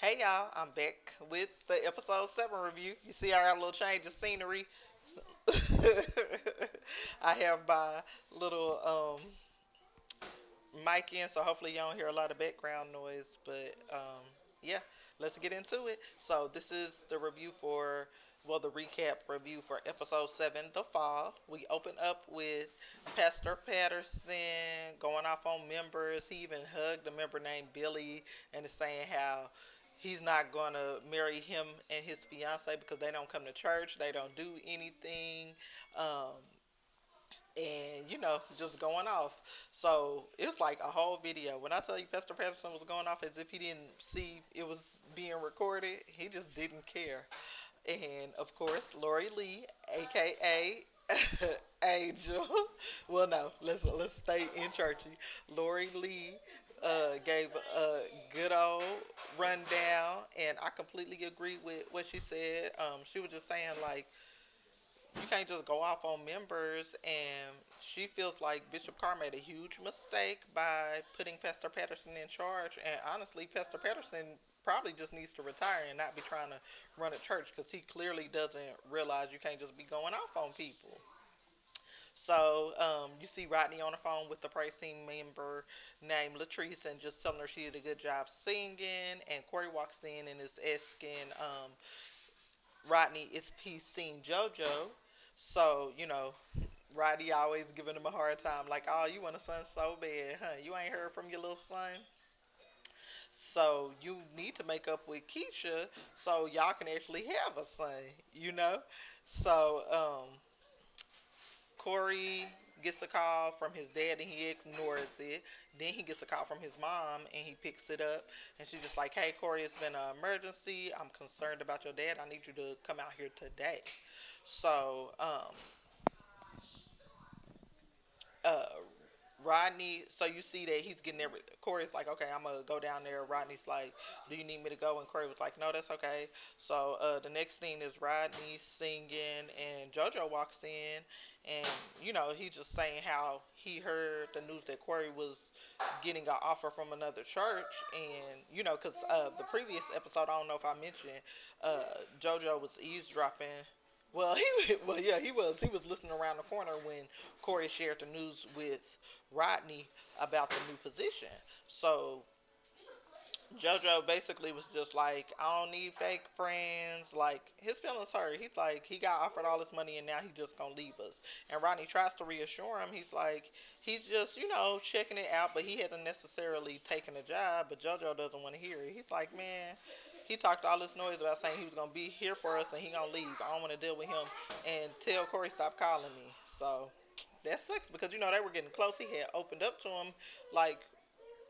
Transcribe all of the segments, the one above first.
Hey y'all, I'm back with the episode 7 review. You see, I got a little change of scenery. I have my little mic in, so hopefully you don't hear a lot of background noise. But yeah, let's get into it. So, this is the review for, well, the recap review for episode 7, The Fall. We open up with Pastor Patterson going off on members. He even hugged a member named Billy and is saying how he's not going to marry him and his fiance because they don't come to church, they don't do anything. Um, and just going off. So it's like a whole video. When I tell you Pastor Patterson was going off as if he didn't see it was being recorded, he just didn't care. And of course, Lori Lee, aka Angel. Well, no, let's stay in churchy. Lori Lee gave a good old rundown, and I completely agree with what she said. She was just saying like you can't just go off on members, and she feels like Bishop Carr made a huge mistake by putting Pastor Patterson in charge. And honestly, Pastor Patterson probably just needs to retire and not be trying to run a church because he clearly doesn't realize you can't just be going off on people. So you see Rodney on the phone with the praise team member named Latrice and just telling her she did a good job singing. And Corey walks in and is asking Rodney if he's seen JoJo. So, Rodney always giving him a hard time, like, oh, you want a son so bad, huh? You ain't heard from your little son? So you need to make up with Keisha so y'all can actually have a son, you know? So, Corey gets a call from his dad and he ignores it. Then he gets a call from his mom and he picks it up. And she's just like, hey, Corey, it's been an emergency. I'm concerned about your dad. I need you to come out here today. So, uh, Rodney, so you see that he's getting every. Corey's like, okay, I'm gonna go down there. Rodney's like, do you need me to go? And Corey was like, no, that's okay. So the next scene is Rodney singing, and JoJo walks in, and he's just saying how he heard the news that Corey was getting an offer from another church, and because the previous episode, I don't know if I mentioned, JoJo was eavesdropping. Well, well, yeah, he was. He was listening around the corner when Corey shared the news with Rodney about the new position. So JoJo basically was just like, I don't need fake friends. Like, his feelings hurt. He's like, he got offered all this money and now he's just gonna leave us. And Rodney tries to reassure him. He's like, he's just, checking it out, but he hasn't necessarily taken a job. But JoJo doesn't want to hear it. He's like, man, he talked all this noise about saying he was gonna be here for us and he gonna leave. I don't want to deal with him. And tell Corey stop calling me. So that sucks because they were getting close. He had opened up to him like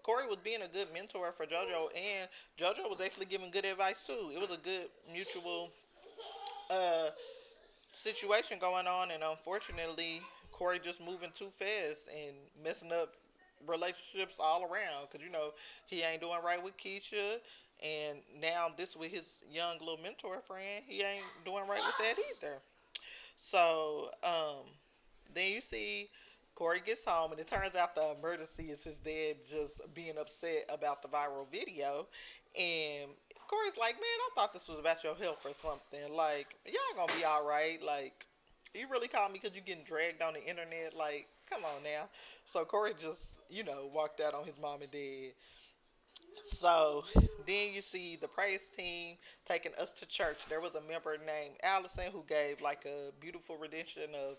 Corey was being a good mentor for JoJo, and JoJo was actually giving good advice too. It was a good mutual uh, situation going on, and unfortunately, Corey just moving too fast and messing up relationships all around. Because he ain't doing right with Keisha, and now this with his young little mentor friend, he ain't doing right with that either. So then you see Corey gets home, and it turns out the emergency is his dad just being upset about the viral video. And Corey's like, man, I thought this was about your health or something. Like, y'all gonna be all right. Like, you really called me because you getting dragged on the internet. Like, come on now. So Corey just, walked out on his mom and dad. So then you see the praise team taking us to church. There was a member named Allison who gave like a beautiful rendition of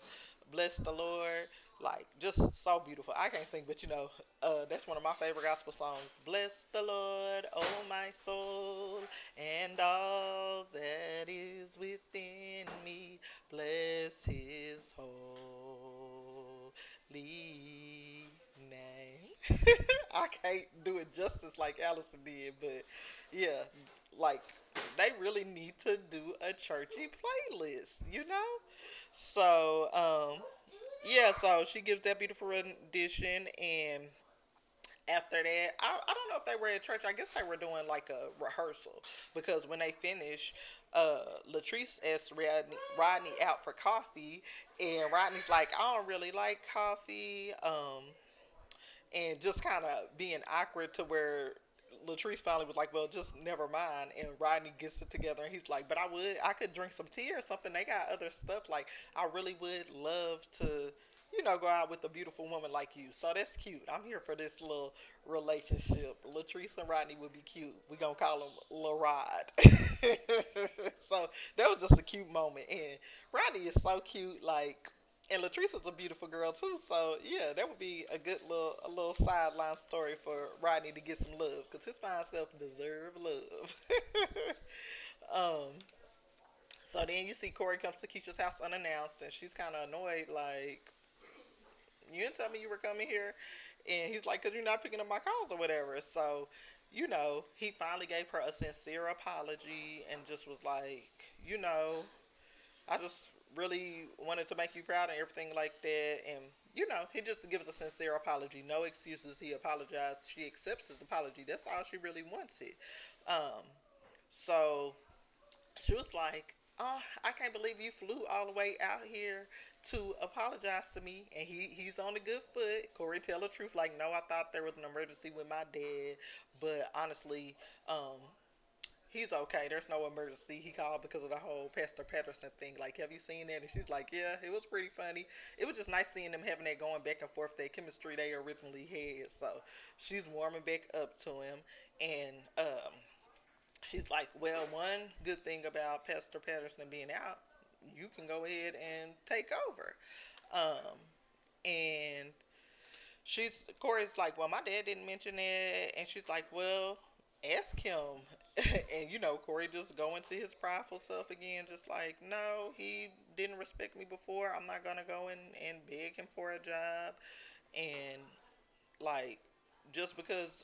"Bless the Lord," like just so beautiful. I can't sing, but that's one of my favorite gospel songs. Bless the Lord, oh my soul, and all that is within me. Bless His holy name. I can't do it justice like Allison did, but yeah, like they really need to do a churchy playlist. So yeah, so she gives that beautiful rendition, and after that, I don't know if they were at church. I guess they were doing like a rehearsal because when they finished, Latrice asked Rodney out for coffee, and Rodney's like, I don't really like coffee. And just kind of being awkward to where Latrice finally was like, "Well, just never mind." And Rodney gets it together, and he's like, "But I could drink some tea or something. They got other stuff. Like, I really would love to, go out with a beautiful woman like you." So that's cute. I'm here for this little relationship. Latrice and Rodney would be cute. We gonna call him Lil Rod. So that was just a cute moment, and Rodney is so cute. Like, and Latrice is a beautiful girl too, so yeah, that would be a little sideline story for Rodney to get some love, cause his fine self deserve love. um, so then you see Corey comes to Keisha's house unannounced, and she's kind of annoyed, like, you didn't tell me you were coming here, and he's like, cause you're not picking up my calls or whatever. So, he finally gave her a sincere apology and just was like, I just really wanted to make you proud and everything like that. And, he just gives a sincere apology. No excuses. He apologized. She accepts his apology. That's all she really wants it. Um, so she was like, "Oh, I can't believe you flew all the way out here to apologize to me." And he's on a good foot. Corey tell the truth, like, "No, I thought there was an emergency with my dad, but honestly, um, he's okay. There's no emergency. He called because of the whole Pastor Patterson thing. Like, have you seen that?" And she's like, "Yeah, it was pretty funny. It was just nice seeing them having that going back and forth, that chemistry they originally had." So she's warming back up to him, and she's like, "Well, one good thing about Pastor Patterson being out, you can go ahead and take over." Um, and Corey's like, "Well, my dad didn't mention it," and she's like, "Well, ask him." And Corey just going to his prideful self again, just like, "No, he didn't respect me before. I'm not gonna go in and beg him for a job." And, like, just because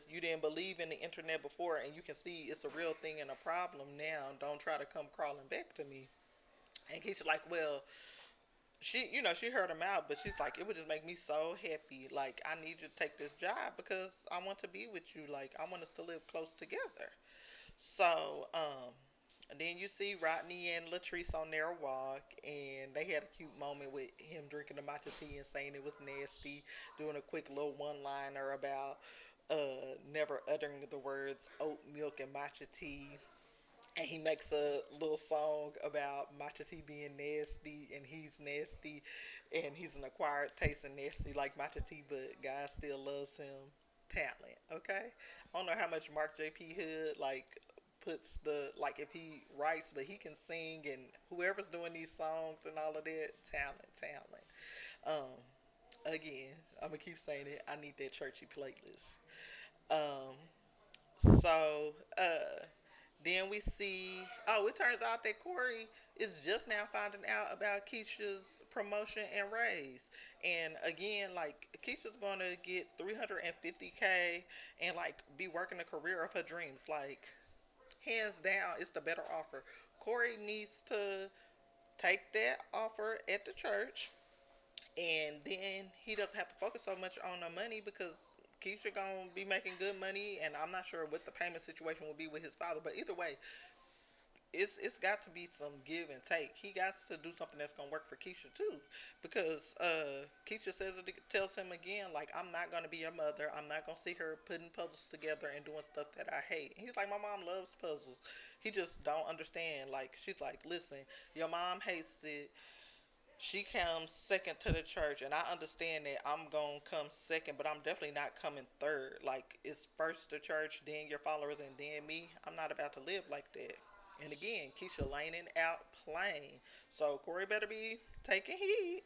you didn't believe in the internet before and you can see it's a real thing and a problem now, don't try to come crawling back to me. And Keisha like, "Well, she heard him out, but she's like, it would just make me so happy. Like, I need you to take this job because I want to be with you. Like, I want us to live close together." So, and then you see Rodney and Latrice on their walk, and they had a cute moment with him drinking the matcha tea and saying it was nasty, doing a quick little one-liner about never uttering the words oat milk and matcha tea. And he makes a little song about matcha tea being nasty, and he's nasty, and he's an acquired taste and nasty like matcha tea, but God still loves him. Talent, okay? I don't know how much Mark J.P. Hood puts the like if he writes, but he can sing, and whoever's doing these songs and all of that, talent. Again, I'm gonna keep saying it. I need that churchy playlist. Um, so, then we see, oh, it turns out that Corey is just now finding out about Keisha's promotion and raise. And again, like, Keisha's going to get 350K and, like, be working the career of her dreams. Like, hands down, it's the better offer. Corey needs to take that offer at the church, and then he doesn't have to focus so much on the money because Keisha gonna be making good money, and I'm not sure what the payment situation will be with his father. But either way, it's got to be some give and take. He got to do something that's gonna work for Keisha too, because Keisha tells him again, like, "I'm not gonna be your mother. I'm not gonna see her putting puzzles together and doing stuff that I hate." And he's like, "My mom loves puzzles. He just don't understand." Like, she's like, "Listen, your mom hates it. She comes second to the church, and I understand that I'm gonna come second, but I'm definitely not coming third. Like, it's first the church, then your followers, and then me. I'm not about to live like that." And again, Keisha laning out plain. So Corey better be taking heed.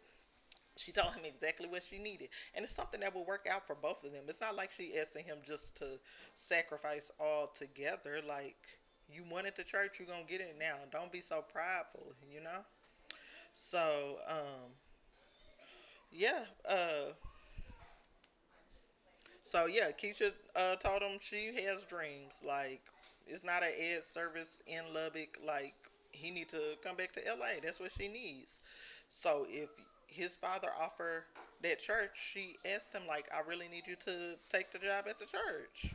She told him exactly what she needed, and it's something that will work out for both of them. It's not like she asking him just to sacrifice all together. Like, you wanted the church, you're gonna get it now. Don't be so prideful. So, yeah. So yeah, Keisha told him she has dreams. Like, it's not an ed service in Lubbock. Like, he need to come back to LA. That's what she needs. So if his father offered that church, she asked him, like, "I really need you to take the job at the church."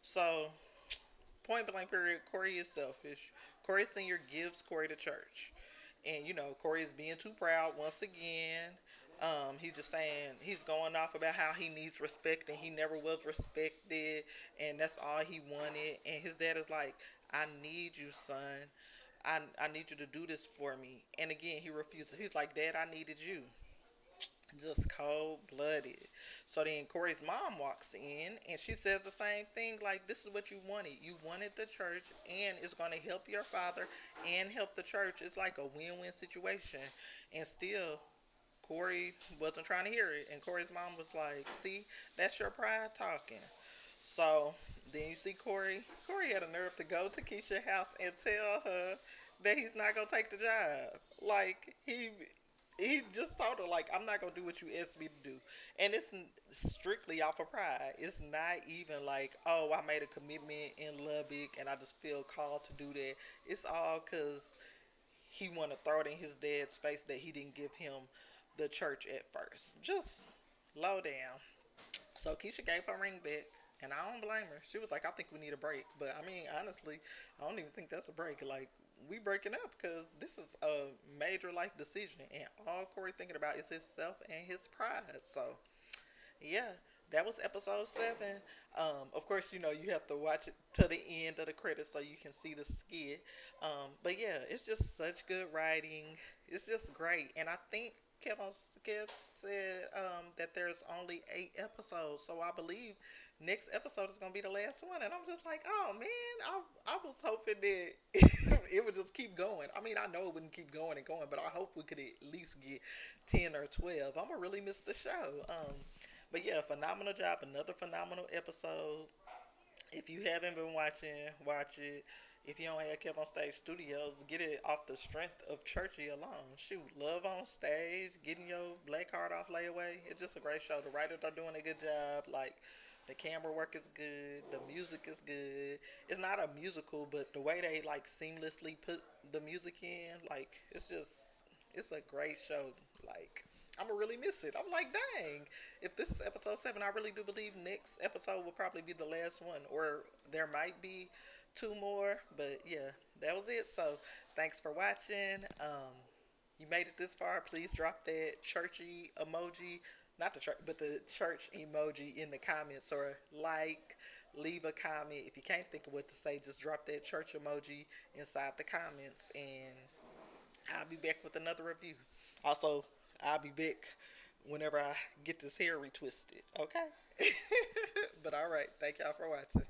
So, point blank period, Corey is selfish. Corey Senior gives Corey the church. And Corey is being too proud once again. He's just saying he's going off about how he needs respect and he never was respected, and that's all he wanted. And his dad is like, "I need you, son. I need you to do this for me." And again, he refuses. He's like, "Dad, I needed you." Just cold blooded. So then Corey's mom walks in and she says the same thing, like, this is what you wanted. You wanted the church and it's gonna help your father and help the church. It's like a win-win situation. And still Corey wasn't trying to hear it. And Corey's mom was like, see, that's your pride talking. So then you see Corey. Corey had a nerve to go to Keisha's house and tell her that he's not gonna take the job. Like he just told her like, I'm not gonna do what you asked me to do, and it's strictly off of pride. It's not even like, oh, I made a commitment in Lubbock and I just feel called to do that. It's all because he want to throw it in his dad's face that he didn't give him the church at first. Just low down. So Keisha gave her ring back, and I don't blame her. She was like, "I think we need a break," but I mean, honestly, I don't even think that's a break. Like, we breaking up because this is a major life decision, and all Corey thinking about is himself and his pride. So yeah, that was episode 7. Of course, you have to watch it to the end of the credits so you can see the skit. But yeah, it's just such good writing. It's just great, and I think Kev said that there's only 8 episodes, so I believe next episode is gonna be the last one. And I'm just like, oh man, I was hoping that it would just keep going. I mean, I know it wouldn't keep going and going, but I hope we could at least get 10 or 12. I'm gonna really miss the show. But yeah, phenomenal job. Another phenomenal episode. If you haven't been watching, watch it. If you don't have Kept on Stage Studios, get it off the strength of Churchy alone. Shoot, love on stage, getting your black card off layaway. It's just a great show. The writers are doing a good job. Like, the camera work is good. The music is good. It's not a musical, but the way they like seamlessly put the music in, like, it's a great show. Like, I'm gonna really miss it. I'm like, dang. If this is episode 7, I really do believe next episode will probably be the last one, or there might be 2 more. But yeah, that was it. So thanks for watching. You made it this far. Please drop that churchy emoji, not the church, but the church emoji in the comments, or like, leave a comment. If you can't think of what to say, just drop that church emoji inside the comments, and I'll be back with another review. Also, I'll be back whenever I get this hair retwisted. Okay? But all right. Thank y'all for watching.